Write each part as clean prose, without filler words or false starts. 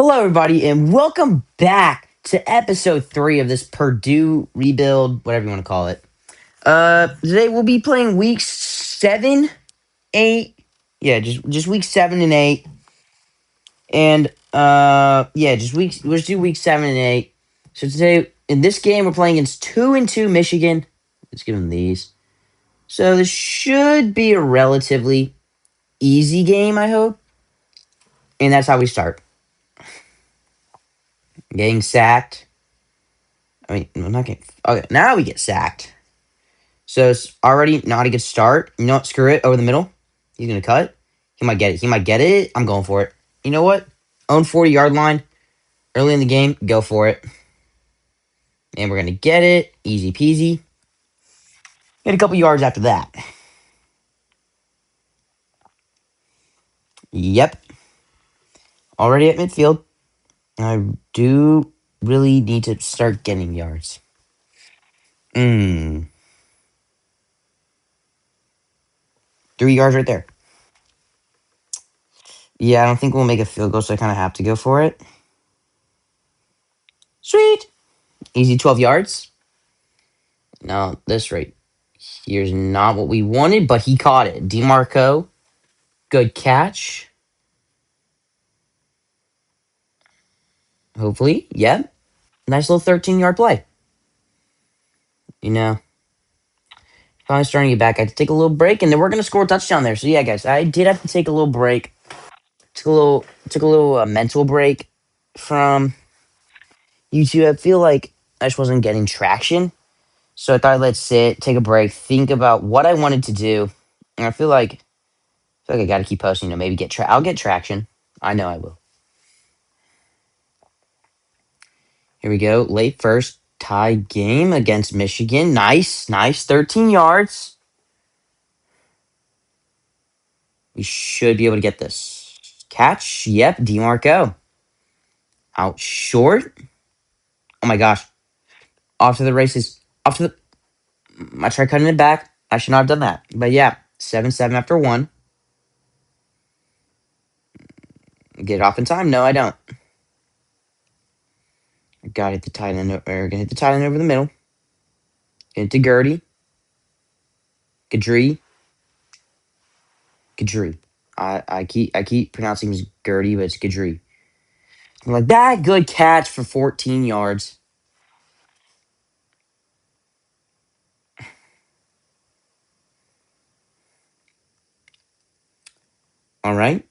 Hello, everybody, and welcome back to episode 3 of this Purdue rebuild, whatever you want to call it. Today we'll be playing weeks 7, 8. Yeah, just week 7 and 8. And yeah, let's do week 7 and 8. So today in this game we're playing against 2-2 Michigan. Let's give them these. So this should be a relatively easy game, I hope. And that's how we start. Getting sacked. I mean, we're not getting. Okay, now we get sacked. So it's already not a good start. You know what? Screw it. Over the middle. He's going to cut. He might get it. He might get it. I'm going for it. You know what? Own 40-yard line. Early in the game. Go for it. And we're going to get it. Easy peasy. Get a couple yards after that. Yep. Already at midfield. I do really need to start getting yards. 3 yards right there. Yeah, I don't think we'll make a field goal, so I kind of have to go for it. Sweet. Easy 12 yards. Now, this right here's not what we wanted, but he caught it. DeMarco, good catch. Hopefully, yep. Nice little 13-yard play. You know, finally starting to get back. I had to take a little break, and then we're going to score a touchdown there. So, yeah, guys, I did have to take a little break. Took a little mental break from YouTube. I feel like I just wasn't getting traction. So I thought I'd let it sit, take a break, think about what I wanted to do. And I feel like I got to keep posting. Maybe I'll get traction. I know I will. Here we go. Late first tie game against Michigan. Nice. 13 yards. We should be able to get this. Catch. Yep. DeMarco. Out short. Oh my gosh. Off to the races. I tried cutting it back. I should not have done that. But yeah. 7-7 after 1. Get it off in time? No, I don't. I gotta hit the tight end. Gonna hit the tight end over the middle. Get it to Gertie. Gadri. I keep pronouncing it Gertie, but it's Gadri. I'm like that. Good catch for 14 yards. All right.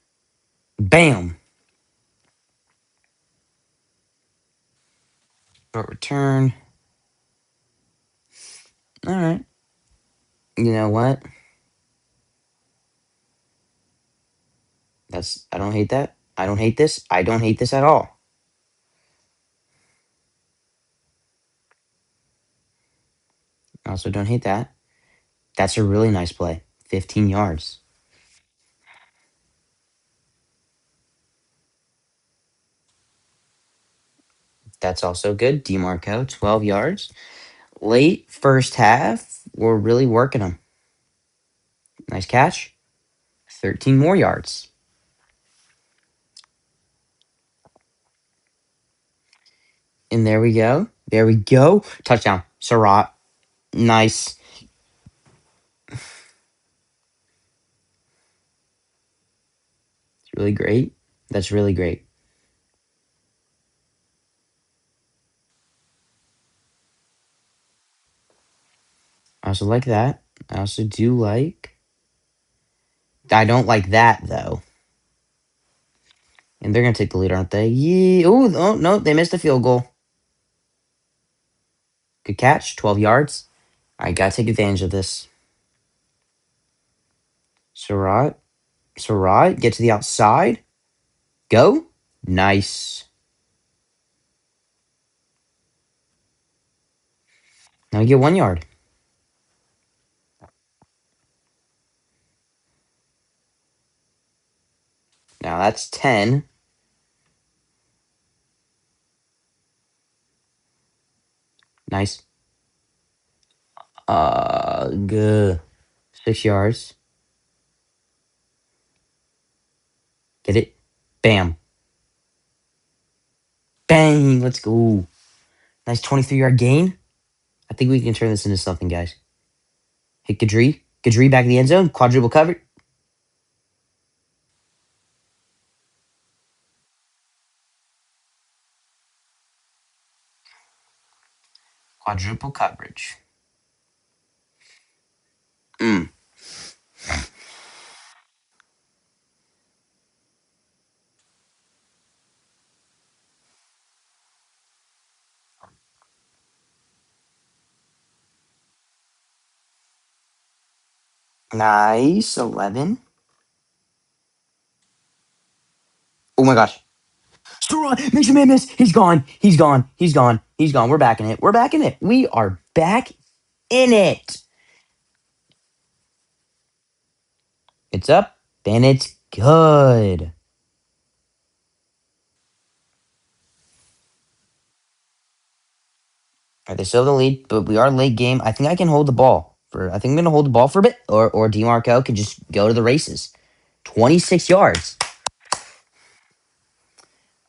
Bam. Short return. All right. You know what? I don't hate that. I don't hate this. I don't hate this at all. I also don't hate that. That's a really nice play. 15 yards. That's also good. DeMarco, 12 yards. Late first half, we're really working them. Nice catch. 13 more yards. And there we go. There we go. Touchdown. Surratt. Nice. It's really great. That's really great. I also like that. I also do like. I don't like that, though. And they're going to take the lead, aren't they? Yeah. Oh, no. They missed a field goal. Good catch. 12 yards. I got to take advantage of this. Surratt. Get to the outside. Go. Nice. Now you get 1 yard. Now that's 10. Nice. Good. 6 yards. Get it? Bam. Bang. Let's go. Nice 23-yard gain. I think we can turn this into something, guys. Hit Gadri. Gadri back in the end zone. Quadruple cover. Quadruple coverage. Mm. Nice. 11. Oh my gosh. Strong. Makes a man miss. He's gone. He's gone. He's gone. He's gone. We're back in it. We're back in it. We are back in it. It's up and it's good. All right, they still have the lead, but we are late game. I think I can hold the ball for. I think I'm gonna hold the ball for a bit, or Demarco can just go to the races. 26 yards.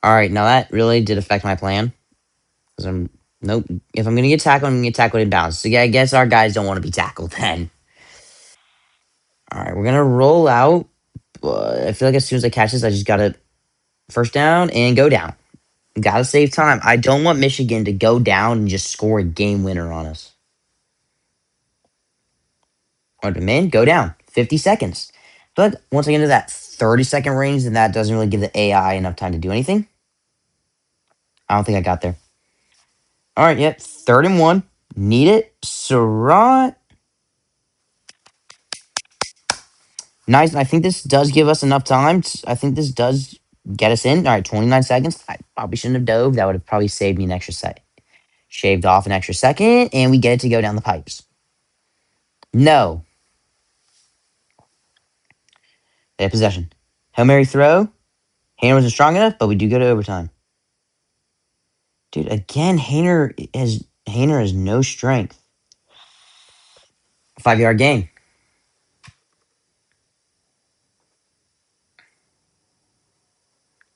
All right, now that really did affect my plan because I'm nope. If I'm gonna get tackled, I'm gonna get tackled in bounds. So yeah, I guess our guys don't want to be tackled then. All right, we're gonna roll out. I feel like as soon as I catch this, I just gotta first down and go down. Gotta save time. I don't want Michigan to go down and just score a game winner on us. Or demand, go down. 50 seconds. But once I get into that 30-second range, then that doesn't really give the AI enough time to do anything. I don't think I got there. All right, yep. 3rd and 1. Need it. Surratt. Nice. I think this does give us enough time. I think this does get us in. All right, 29 seconds. I probably shouldn't have dove. That would have probably saved me an extra set. Shaved off an extra second, and we get it to go down the pipes. No. They have possession. Hail Mary throw. Hainer wasn't strong enough, but we do go to overtime. Dude, again, Hainer has no strength. 5-yard gain.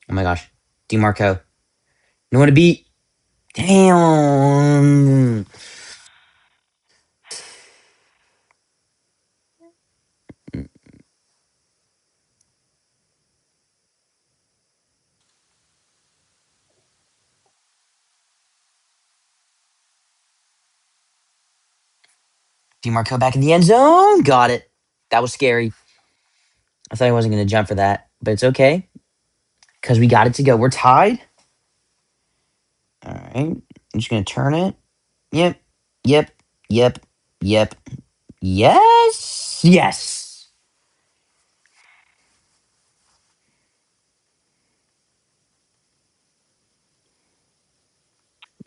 Oh my gosh. DeMarco. No one to beat. Damn. DeMarco back in the end zone. Got it. That was scary. I thought I wasn't going to jump for that, but it's okay because we got it to go. We're tied. All right. I'm just going to turn it. Yep. Yep. Yep. Yep. Yes. Yes.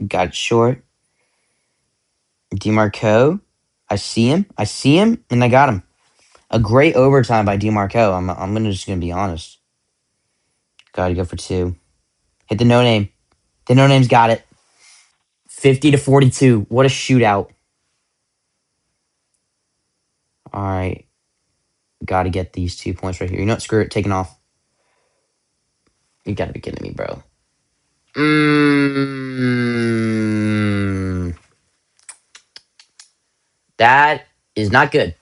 Got it short. DeMarco. I see him. I see him, and I got him. A great overtime by DeMarco. I'm just gonna be honest. Got to go for 2. Hit the no name. The no name's got it. 50-42. What a shootout. All right. Got to get these 2 points right here. You know what? Screw it. Taking off. You got to be kidding me, bro. That is not good.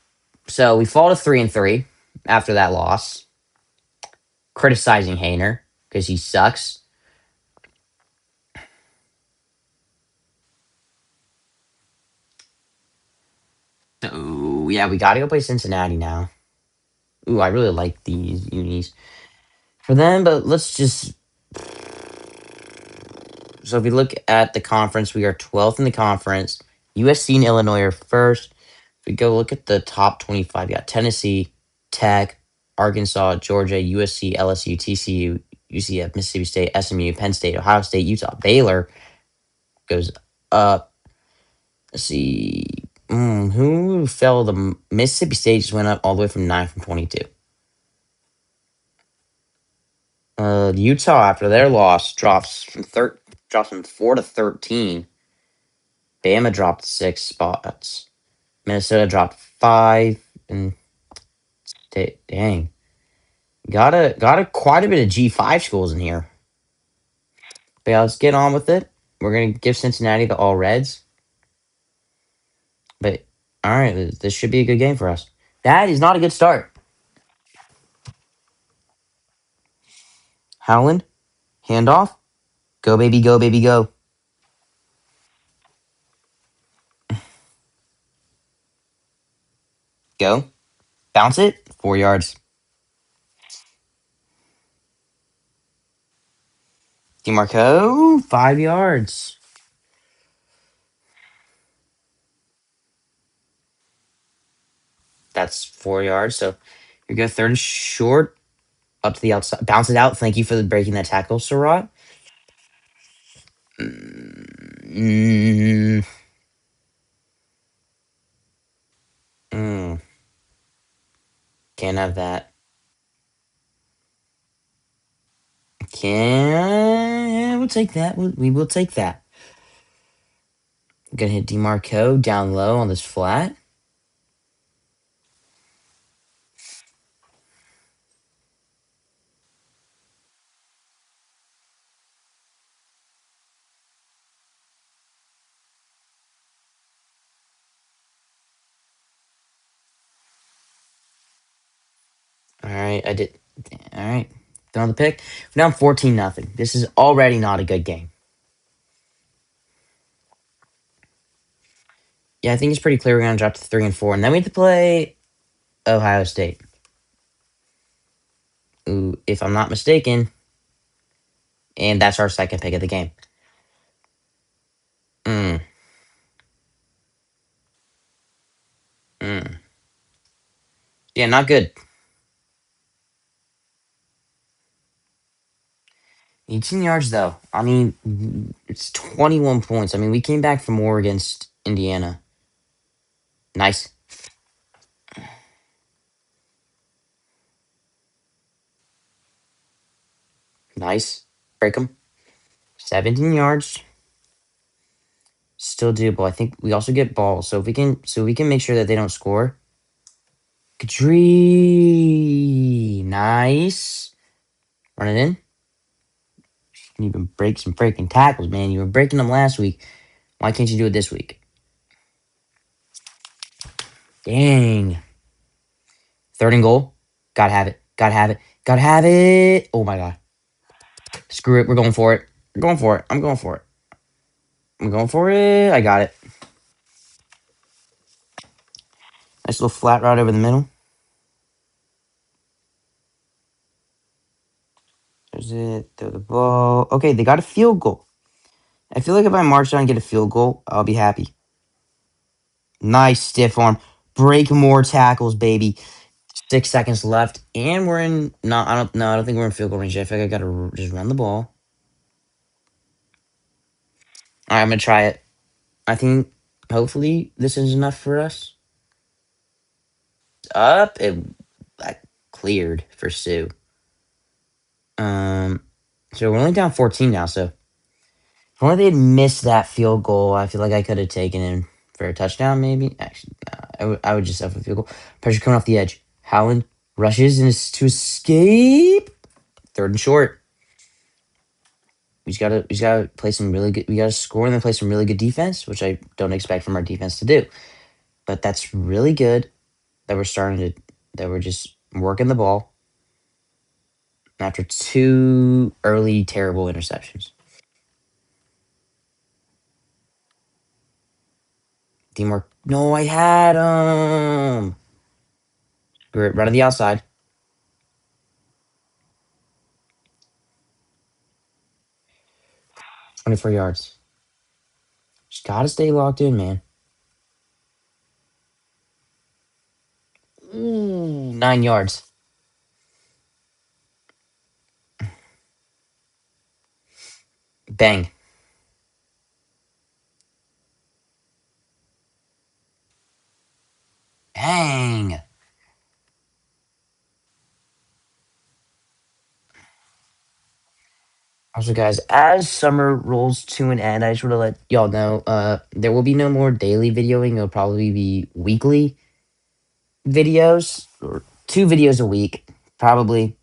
So we fall to 3-3 after that loss. Criticizing Hainer because he sucks. So yeah, we got to go play Cincinnati now. Ooh, I really like these unis for them, but let's just. So if we look at the conference, we are 12th in the conference. USC and Illinois are first. If we go look at the top 25, we got Tennessee, Tech, Arkansas, Georgia, USC, LSU, TCU, UCF, Mississippi State, SMU, Penn State, Ohio State, Utah, Baylor goes up. Let's see. Who fell? The Mississippi State just went up all the way from 9 from 22. Utah after their loss drops from 4 to 13. Bama dropped 6 spots. Minnesota dropped 5, and dang, got a quite a bit of G5 schools in here. But yeah, let's get on with it. We're gonna give Cincinnati the all Reds. But all right, this should be a good game for us. That is not a good start. Howland, handoff, go baby, go baby, go. Go. Bounce it. 4 yards. DeMarco, 5 yards. That's 4 yards. So you go third and short. Up to the outside. Bounce it out. Thank you for breaking that tackle, Surratt. Mm, mm, can't have that. Can we'll take that. We will take that. Gonna hit DeMarco down low on this flat. All right, I did. All right, throwing the pick. Now I'm 14-0. This is already not a good game. Yeah, I think it's pretty clear we're gonna drop to 3-4, and then we have to play Ohio State. Ooh, if I'm not mistaken, and that's our second pick of the game. Mm, mm. Yeah, not good. 18 yards though. I mean, it's 21 points. I mean, we came back from war against Indiana. Nice, nice. Break them. 17 yards. Still doable. I think we also get balls. So we can make sure that they don't score. Kadri. Nice. Run it in. You can even break some freaking tackles, man. You were breaking them last week. Why can't you do it this week? Dang. Third and goal. Gotta have it. Gotta have it. Gotta have it. Oh my god. Screw it. We're going for it. We're going for it. I'm going for it. I'm going for it. I got it. Nice little flat route over the middle. There's it. Throw the ball. Okay, they got a field goal. I feel like if I march down and get a field goal, I'll be happy. Nice stiff arm. Break more tackles, baby. 6 seconds left, and we're in. No, I don't. No, I don't think we're in field goal range. I think I gotta just run the ball. All right, I'm gonna try it. I think hopefully this is enough for us. Up, it I cleared for Sue. Um, so we're only down 14 now. So if only they'd missed that field goal, I feel like I could have taken him for a touchdown. Maybe actually, I would just have a field goal. Pressure coming off the edge. Howland rushes and is to escape. Third and short. We just gotta play some really good. We gotta score and then play some really good defense, which I don't expect from our defense to do. But that's really good that we're starting to that we're just working the ball after two early terrible interceptions. Teamwork. No, I had him. We're running the outside. 24 yards. Just gotta stay locked in, man. Ooh, 9 yards. Bang. Bang. Also, guys, as summer rolls to an end, I just want to let y'all know there will be no more daily videoing. It'll probably be weekly videos or 2 videos a week, probably.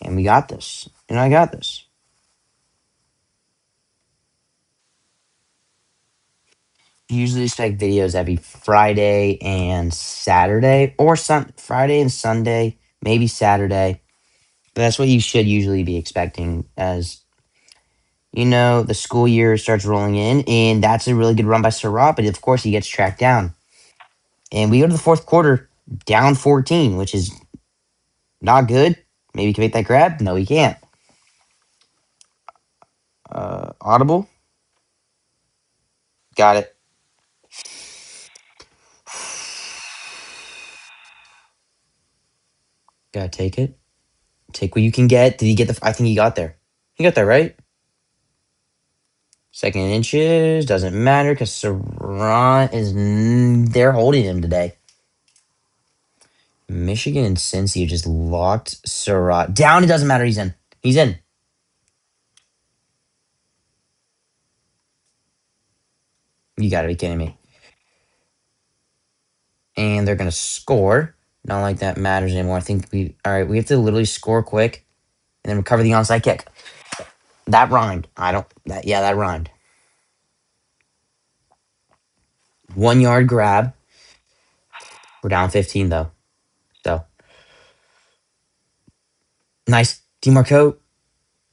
And we got this. And I got this. Usually expect videos every Friday and Saturday, or Friday and Sunday, maybe Saturday. But that's what you should usually be expecting, as the school year starts rolling in, and that's a really good run by Surratt. But of course, he gets tracked down, and we go to the fourth quarter down 14, which is not good. Maybe he can make that grab. No, he can't. Audible, got it. Gotta take it. Take what you can get. Did he get the? I think he got there. He got there, right? Second inches doesn't matter because Surratt is. They're holding him today. Michigan and Cincy just locked Surratt down. It doesn't matter. He's in. He's in. You gotta be kidding me. And they're gonna score. Not like that matters anymore. I think all right. We have to literally score quick and then recover the onside kick. That rhymed. I don't. That rhymed. 1 yard grab. We're down 15 though. So nice. DeMarco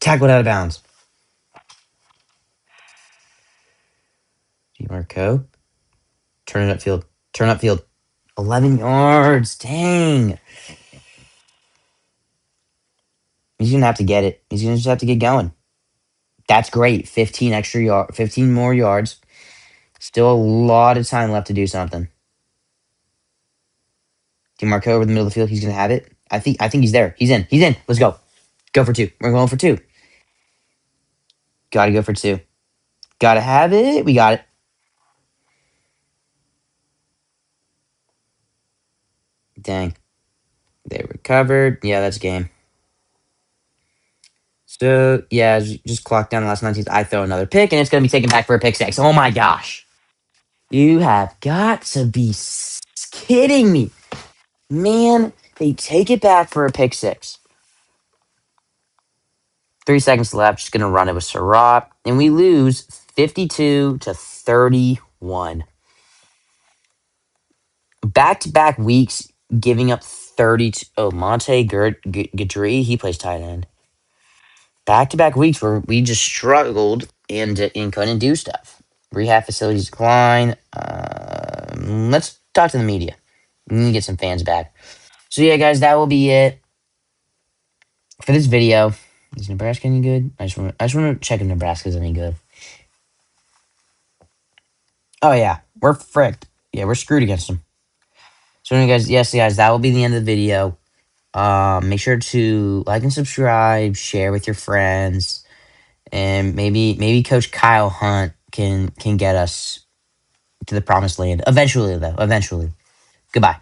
tackled out of bounds. DeMarco turn it upfield. Turn upfield. 11 yards. Dang. He's gonna have to get it. He's gonna just have to get going. That's great. 15 more yards. Still a lot of time left to do something. DeMarco over the middle of the field. He's gonna have it. I think he's there. He's in. He's in. Let's go. Go for two. We're going for two. Gotta go for two. Gotta have it. We got it. Dang. They recovered. Yeah, that's game. So, yeah, just clock down the last 19th. I throw another pick, and it's going to be taken back for a pick six. Oh, my gosh. You have got to be kidding me. Man, they take it back for a pick six. 3 seconds left. Just going to run it with Surratt. And we lose 52-31. Back-to-back weeks giving up 32. Oh, Monte Gadri, he plays tight end. Back-to-back weeks where we just struggled and couldn't do stuff. Rehab facilities decline. Let's talk to the media. We need to get some fans back. So yeah, guys, that will be it for this video. Is Nebraska any good? I just want to check if Nebraska's any good. Oh yeah, we're fricked. Yeah, we're screwed against them. So anyway, guys, that will be the end of the video. Make sure to like and subscribe, share with your friends, and maybe Coach Kyle Hunt can get us to the promised land eventually. Though, eventually. Goodbye.